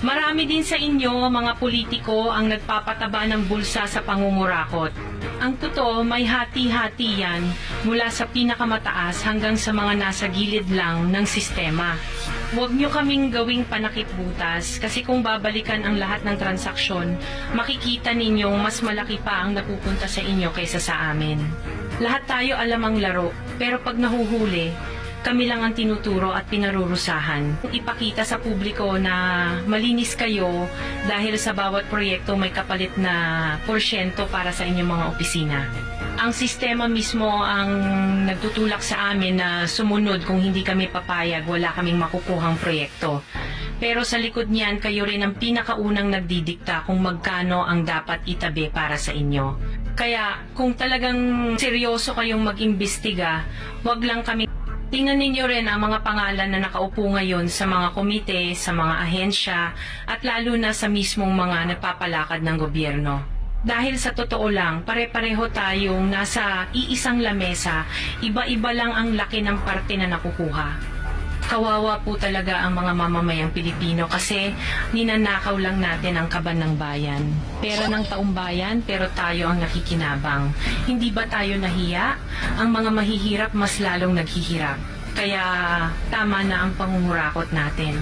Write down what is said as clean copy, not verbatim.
Marami din sa inyo, mga politiko, ang nagpapataba ng bulsa sa pangungurakot. Ang totoo, may hati-hati yan mula sa pinakamataas hanggang sa mga nasa gilid lang ng sistema. Huwag nyo kaming gawing panakip butas kasi kung babalikan ang lahat ng transaksyon, makikita ninyong mas malaki pa ang napupunta sa inyo kaysa sa amin. Lahat tayo alam ang laro, pero pag nahuhuli, kami lang ang tinuturo at pinarurusahan. Ipakita sa publiko na malinis kayo dahil sa bawat proyekto may kapalit na porsyento para sa inyong mga opisina. Ang sistema mismo ang nagtutulak sa amin na sumunod kung hindi kami papayag, wala kaming makukuhang proyekto. Pero sa likod niyan, kayo rin ang pinakaunang nagdidikta kung magkano ang dapat itabi para sa inyo. Kaya kung talagang seryoso kayong mag-imbestiga, wag lang kami. Tingnan ninyo rin ang mga pangalan na nakaupo ngayon sa mga komite, sa mga ahensya, at lalo na sa mismong mga nagpapalakad ng gobyerno. Dahil sa totoo lang, pare-pareho tayong nasa iisang lamesa, iba-iba lang ang laki ng parte na nakukuha. Kawawa po talaga ang mga mamamayang Pilipino kasi ninanakaw lang natin ang kaban ng bayan. Pera ng taumbayan pero tayo ang nakikinabang. Hindi ba tayo nahiya? Ang mga mahihirap mas lalong naghihirap. Kaya tama na ang pangungurakot natin.